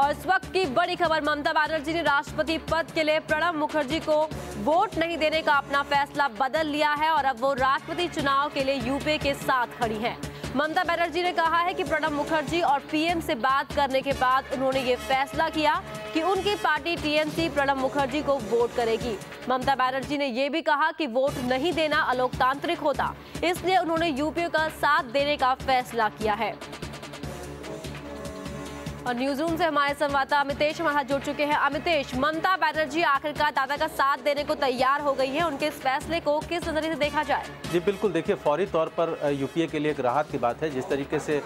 और इस वक्त की बड़ी खबर, ममता बनर्जी ने राष्ट्रपति पद के लिए प्रणब मुखर्जी को वोट नहीं देने का अपना फैसला बदल लिया है और अब वो राष्ट्रपति चुनाव के लिए यूपीए के साथ खड़ी हैं। ममता बनर्जी ने कहा है कि प्रणब मुखर्जी और पीएम से बात करने के बाद उन्होंने ये फैसला किया कि उनकी पार्टी टीएमसी प्रणब मुखर्जी को वोट करेगी। ममता बनर्जी ने यह भी कहा कि वोट नहीं देना अलोकतांत्रिक होता, इसलिए उन्होंने यूपीए का साथ देने का फैसला किया है। और न्यूज रूम से हमारे संवाददाता अमितेश हमारे साथ जुड़ चुके हैं। अमितेश, ममता बनर्जी आखिरकार दादा का साथ देने को तैयार हो गई है, उनके इस फैसले को किस नजरिए से देखा जाए? जी बिल्कुल, देखिए फौरी तौर पर यूपीए के लिए एक राहत की बात है। जिस तरीके से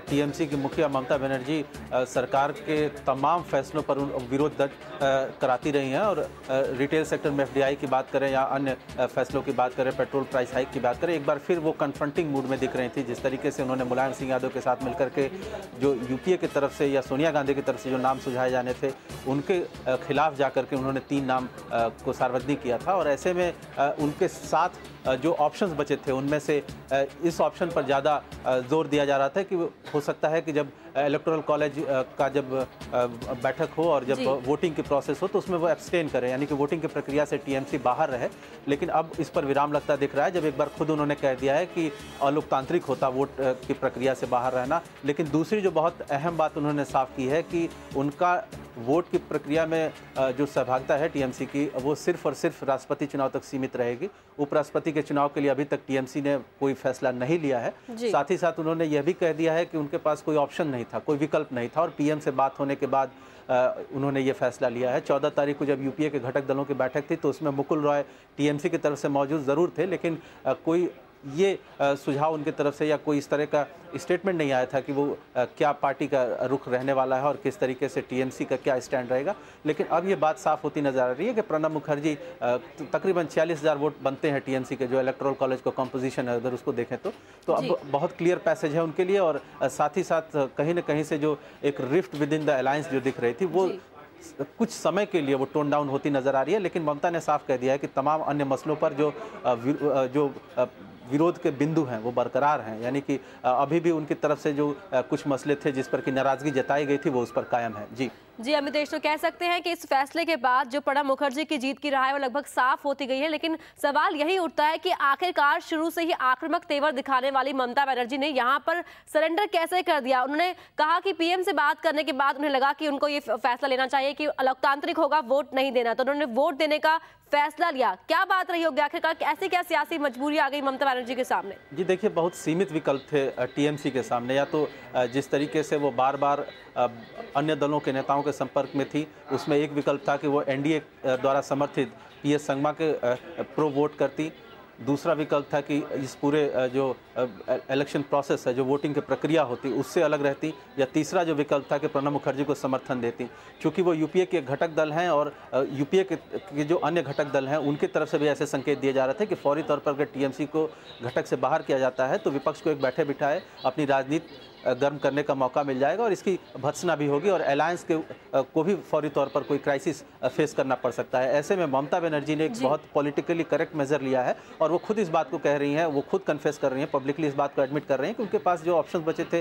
टीएमसी की मुखिया ममता बनर्जी सरकार के तमाम फैसलों पर विरोध दर्ज कराती रही हैं और रिटेल सेक्टर में एफडीआई की बात करें या अन्य फैसलों की बात करें, पेट्रोल प्राइस हाइक की बात करें, एक बार फिर वो कन्फ्रंटिंग मूड में दिख रही थी। जिस तरीके से उन्होंने मुलायम सिंह यादव के साथ मिलकर के जो यूपीए की तरफ से या सोनिया गांधी की तरफ से जो नाम सुझाए जाने थे उनके खिलाफ जाकर के उन्होंने 3 नाम को सार्वजनिक किया था और ऐसे में उनके साथ जो ऑप्शंस बचे थे उनमें से इस ऑप्शन पर ज़्यादा जोर दिया जा रहा था कि हो सकता है कि जब इलेक्टोरल कॉलेज का जब बैठक हो और जब वोटिंग की प्रोसेस हो तो उसमें वो एब्सटेन करें, यानी कि वोटिंग की प्रक्रिया से टीएमसी बाहर रहे। लेकिन अब इस पर विराम लगता दिख रहा है, जब एक बार खुद उन्होंने कह दिया है कि अलोकतांत्रिक होता वोट की प्रक्रिया से बाहर रहना। लेकिन दूसरी जो बहुत अहम बात उन्होंने साफ की है कि उनका वोट की प्रक्रिया में जो सहभागिता है टीएमसी की, वो सिर्फ और सिर्फ राष्ट्रपति चुनाव तक सीमित रहेगी। उपराष्ट्रपति के चुनाव के लिए अभी तक टीएमसी ने कोई फैसला नहीं लिया है। साथ ही साथ उन्होंने यह भी कह दिया है कि उनके पास कोई ऑप्शन नहीं था, कोई विकल्प नहीं था और पीएम से बात होने के बाद उन्होंने ये फैसला लिया है। 14 तारीख को जब यूपीए के घटक दलों की बैठक थी तो उसमें मुकुल रॉय टीएमसी की तरफ से मौजूद ज़रूर थे, लेकिन कोई ये सुझाव उनकी तरफ से या कोई इस तरह का स्टेटमेंट नहीं आया था कि वो क्या पार्टी का रुख रहने वाला है और किस तरीके से टीएमसी का क्या स्टैंड रहेगा। लेकिन अब ये बात साफ होती नजर आ रही है कि प्रणब मुखर्जी तकरीबन 46,000 वोट बनते हैं टीएमसी के, जो इलेक्टोरल कॉलेज का कंपोजिशन है अगर उसको देखें तो अब बहुत क्लियर पैसेज है उनके लिए। और साथ ही साथ कहीं ना कहीं से जो एक rift with in the alliance जो दिख रही थी वो कुछ समय के लिए वो टोन डाउन होती नजर आ रही है। लेकिन ममता ने साफ कह दिया है कि तमाम अन्य मसलों पर जो विरोध के बिंदु हैं वो बरकरार हैं, यानी कि अभी भी उनकी तरफ से जो कुछ मसले थे जिस पर कि नाराजगी जताई गई थी वो उस पर कायम है। जी अमितेश, तो कह सकते हैं कि इस फैसले के बाद जो प्रणब मुखर्जी की जीत की राह है वो लगभग साफ होती गई है। लेकिन सवाल यही उठता है कि आखिरकार शुरू से ही आक्रामक तेवर दिखाने वाली ममता बनर्जी ने यहाँ पर सरेंडर कैसे कर दिया? उन्होंने कहा कि पीएम से बात करने के बाद उन्हें लगा कि उनको ये फैसला लेना चाहिए कि लोकतांत्रिक होगा, वोट नहीं देना, तो उन्होंने वोट देने का फैसला लिया। क्या बात रही होगी आखिरकार, ऐसी क्या सियासी मजबूरी आ गई ममता बनर्जी के सामने? जी देखिए, बहुत सीमित विकल्प थे टीएमसी के सामने। या तो जिस तरीके से वो बार बार अन्य दलों के नेताओं के संपर्क में थी, उसमें एक विकल्प था कि वो एनडीए द्वारा समर्थित पीएस संगमा के प्रो वोट करती। दूसरा विकल्प था कि इस पूरे जो इलेक्शन प्रोसेस है, जो वोटिंग की प्रक्रिया होती, उससे अलग रहती। या तीसरा जो विकल्प था कि प्रणब मुखर्जी को समर्थन देती। चूँकि वो यूपीए के घटक दल हैं और यूपीए के जो अन्य घटक दल हैं उनकी तरफ से भी ऐसे संकेत दिए जा रहे थे कि फौरी तौर पर अगर टीएमसी को घटक से बाहर किया जाता है तो विपक्ष को एक बैठे बिठाए अपनी राजनीति गर्म करने का मौका मिल जाएगा और इसकी भर्त्सना भी होगी और अलायंस को भी फौरी तौर पर कोई क्राइसिस फेस करना पड़ सकता है। ऐसे में ममता बनर्जी ने एक बहुत पॉलिटिकली करेक्ट मेजर लिया है और वो खुद इस बात को कह रही हैं, वो खुद कन्फेस कर रही हैं, पब्लिकली इस बात को एडमिट कर रही हैं कि उनके पास जो ऑप्शन बचे थे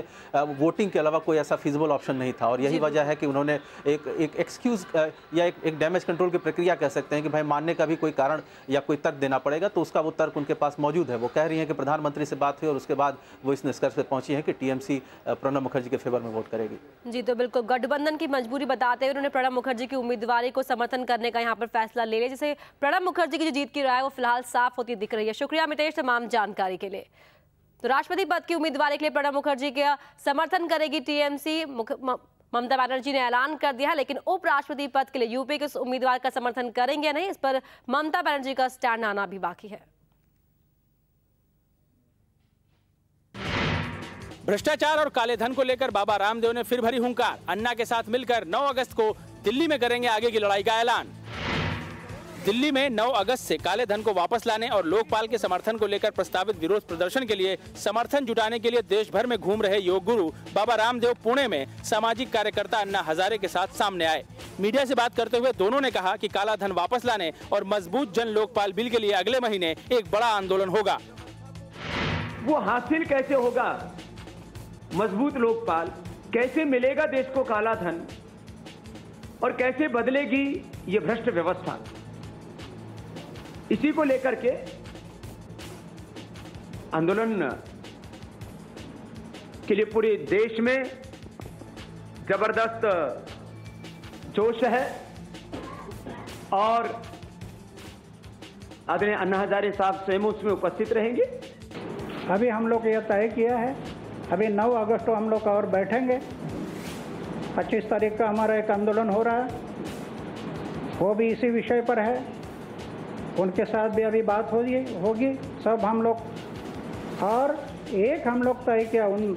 वोटिंग के अलावा कोई ऐसा फिजिबल ऑप्शन नहीं था। और यही वजह है कि उन्होंने एक एक्सक्यूज या एक डैमेज कंट्रोल की प्रक्रिया कह सकते हैं कि भाई मानने का भी कोई कारण या कोई तर्क देना पड़ेगा, तो उसका वो तर्क उनके पास मौजूद है। वो कह रही हैं कि प्रधानमंत्री से बात हुई और उसके बाद वो इस निष्कर्ष पर पहुंची है कि टीएमसी प्रणब मुखर्जी के फेवर में वोट करेगी। जी तो बिल्कुल गठबंधन की मजबूरी बताते हुए उन्होंने प्रणब मुखर्जी की उम्मीदवारी को समर्थन करने का यहाँ पर फैसला ले लिया, जिससे प्रणब मुखर्जी की जो जीत की राह है वो फिलहाल साफ होती दिख रही है। शुक्रिया अमितेश तमाम जानकारी के लिए। तो राष्ट्रपति पद की उम्मीदवारी के लिए प्रणब मुखर्जी का समर्थन करेगी टीएमसी। ममता बनर्जी ने ऐलान कर दिया है, लेकिन उपराष्ट्रपति पद के लिए यूपी के उम्मीदवार का समर्थन करेंगे नहीं, इस पर ममता बनर्जी का स्टैंड आना भी बाकी है। भ्रष्टाचार और काले धन को लेकर बाबा रामदेव ने फिर भरी हुंकार। अन्ना के साथ मिलकर 9 अगस्त को दिल्ली में करेंगे आगे की लड़ाई का ऐलान। दिल्ली में 9 अगस्त से काले धन को वापस लाने और लोकपाल के समर्थन को लेकर प्रस्तावित विरोध प्रदर्शन के लिए समर्थन जुटाने के लिए देश भर में घूम रहे योग गुरु बाबा रामदेव पुणे में सामाजिक कार्यकर्ता अन्ना हजारे के साथ सामने आए। मीडिया से बात करते हुए दोनों ने कहा कि काला धन वापस लाने और मजबूत जन लोकपाल बिल के लिए अगले महीने एक बड़ा आंदोलन होगा। वो हासिल कैसे होगा मजबूत लोकपाल, कैसे मिलेगा देश को काला धन, और कैसे बदलेगी ये भ्रष्ट व्यवस्था। इसी को लेकर के आंदोलन के लिए पूरे देश में जबरदस्त जोश है और आदरणीय अन्ना हजारे साहब स्वयं उसमें उपस्थित रहेंगे। अभी हम लोग यह तय किया है, अभी 9 अगस्त को हम लोग और बैठेंगे। 25 तारीख का हमारा एक आंदोलन हो रहा है, वो भी इसी विषय पर है। उनके साथ भी अभी बात होगी सब हम लोग। और एक हम लोग तय किया, उन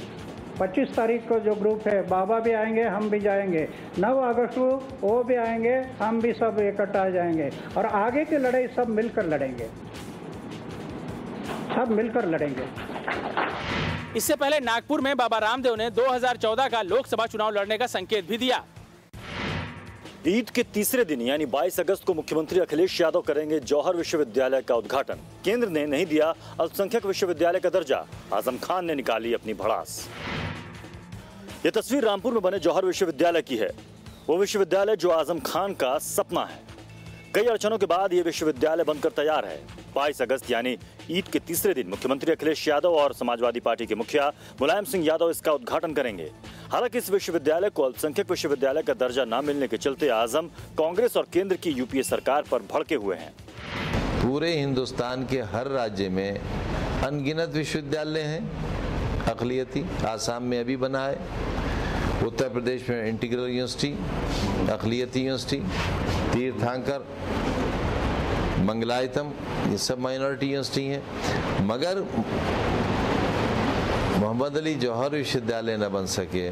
25 तारीख को जो ग्रुप है, बाबा भी आएंगे, हम भी जाएंगे। 9 अगस्त को वो भी आएंगे, हम भी सब इकट्ठा जाएंगे और आगे की लड़ाई सब मिलकर लड़ेंगे, सब मिलकर लड़ेंगे। इससे पहले नागपुर में बाबा रामदेव ने 2014 का लोकसभा चुनाव लड़ने का संकेत भी दिया। ईद के तीसरे दिन यानी 22 अगस्त को मुख्यमंत्री अखिलेश यादव करेंगे जौहर विश्वविद्यालय का उद्घाटन। केंद्र ने नहीं दिया अल्पसंख्यक विश्वविद्यालय का दर्जा, आजम खान ने निकाली अपनी भड़ास। ये तस्वीर रामपुर में बने जौहर विश्वविद्यालय की है, वो विश्वविद्यालय जो आजम खान का सपना है। कई अड़चनों के बाद ये विश्वविद्यालय बनकर तैयार है। 22 अगस्त यानी ईद के तीसरे दिन मुख्यमंत्री अखिलेश यादव और समाजवादी पार्टी के मुखिया मुलायम सिंह यादव इसका उद्घाटन करेंगे। हालांकि इस विश्वविद्यालय को अल्पसंख्यक विश्वविद्यालय का दर्जा न मिलने के चलते आजम कांग्रेस और केंद्र की यूपीए सरकार पर भड़के हुए हैं। पूरे हिंदुस्तान के हर राज्य में अनगिनत विश्वविद्यालय हैं अक़लियती। आसाम में अभी बना है, उत्तर प्रदेश में इंटीग्रल यूनिवर्सिटी, अक़लियती यूनिवर्सिटी, तीर्थंकर, मंगलायतम, ये सब माइनॉरिटी यूनिवर्सिटी हैं। मगर मोहम्मद अली जौहर विश्वविद्यालय न बन सके,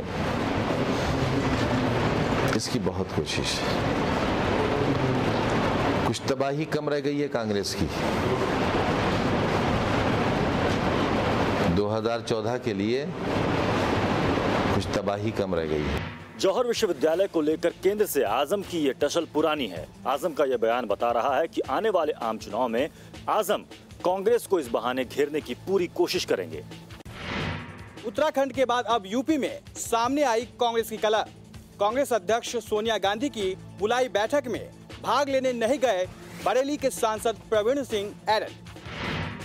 इसकी बहुत कोशिश है। कुछ तबाही कम रह गई है कांग्रेस की। 2014 के लिए कुछ तबाही कम रह गई है। जौहर विश्वविद्यालय को लेकर केंद्र से आजम की ये टसल पुरानी है। आजम का यह बयान बता रहा है कि आने वाले आम चुनाव में आजम कांग्रेस को इस बहाने घेरने की पूरी कोशिश करेंगे। उत्तराखंड के बाद अब यूपी में सामने आई कांग्रेस की कला। कांग्रेस अध्यक्ष सोनिया गांधी की बुलाई बैठक में भाग लेने नहीं गए बरेली के सांसद प्रवीण सिंह ऐरन।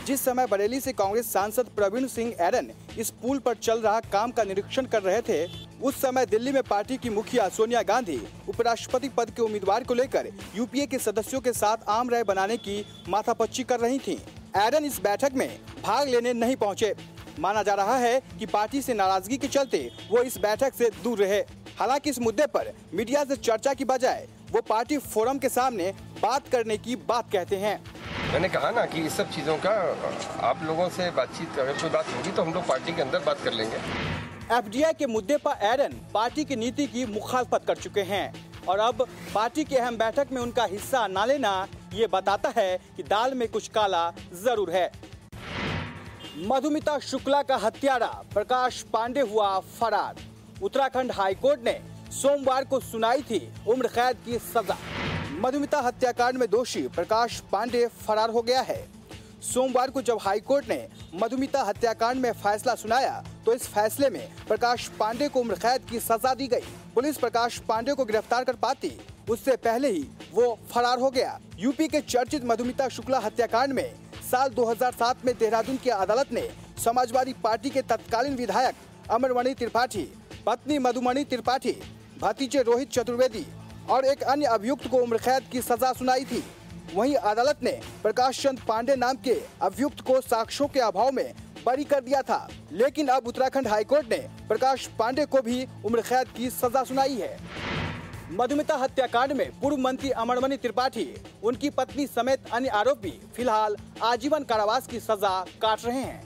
जिस समय बरेली से कांग्रेस सांसद प्रवीण सिंह ऐरन इस पुल पर चल रहा काम का निरीक्षण कर रहे थे, उस समय दिल्ली में पार्टी की मुखिया सोनिया गांधी उपराष्ट्रपति पद के उम्मीदवार को लेकर यूपीए के सदस्यों के साथ आम राय बनाने की माथापच्ची कर रही थीं। ऐरन इस बैठक में भाग लेने नहीं पहुंचे। माना जा रहा है कि पार्टी से नाराजगी के चलते वो इस बैठक से दूर रहे। हालांकि इस मुद्दे पर मीडिया से चर्चा की बजाय वो पार्टी फोरम के सामने बात करने की बात कहते हैं। मैंने कहा ना कि इस सब चीजों का आप लोगों से बातचीत, अगर कोई बात होगी तो हम लोग पार्टी के अंदर बात कर लेंगे। एफडीआई के मुद्दे पर ऐरन पार्टी की नीति की मुखालफत कर चुके हैं और अब पार्टी की अहम बैठक में उनका हिस्सा न लेना ये बताता है कि दाल में कुछ काला जरूर है। मधुमिता शुक्ला का हत्यारा प्रकाश पांडे हुआ फरार। उत्तराखंड हाईकोर्ट ने सोमवार को सुनाई थी उम्र कैद की सजा। मधुमिता हत्याकांड में दोषी प्रकाश पांडे फरार हो गया है। सोमवार को जब हाईकोर्ट ने मधुमिता हत्याकांड में फैसला सुनाया तो इस फैसले में प्रकाश पांडे को उम्र कैद की सजा दी गई। पुलिस प्रकाश पांडे को गिरफ्तार कर पाती उससे पहले ही वो फरार हो गया। यूपी के चर्चित मधुमिता शुक्ला हत्याकांड में साल 2007 में देहरादून की अदालत ने समाजवादी पार्टी के तत्कालीन विधायक अमरमणि त्रिपाठी, पत्नी मधुमणि त्रिपाठी, भतीजे रोहित चतुर्वेदी और एक अन्य अभियुक्त को उम्र कैद की सजा सुनाई थी। वहीं अदालत ने प्रकाश चंद पांडे नाम के अभियुक्त को साक्ष्यों के अभाव में बरी कर दिया था। लेकिन अब उत्तराखंड हाईकोर्ट ने प्रकाश पांडे को भी उम्र कैद की सजा सुनाई है। मधुमिता हत्याकांड में पूर्व मंत्री अमरमणि त्रिपाठी, उनकी पत्नी समेत अन्य आरोपी फिलहाल आजीवन कारावास की सजा काट रहे हैं।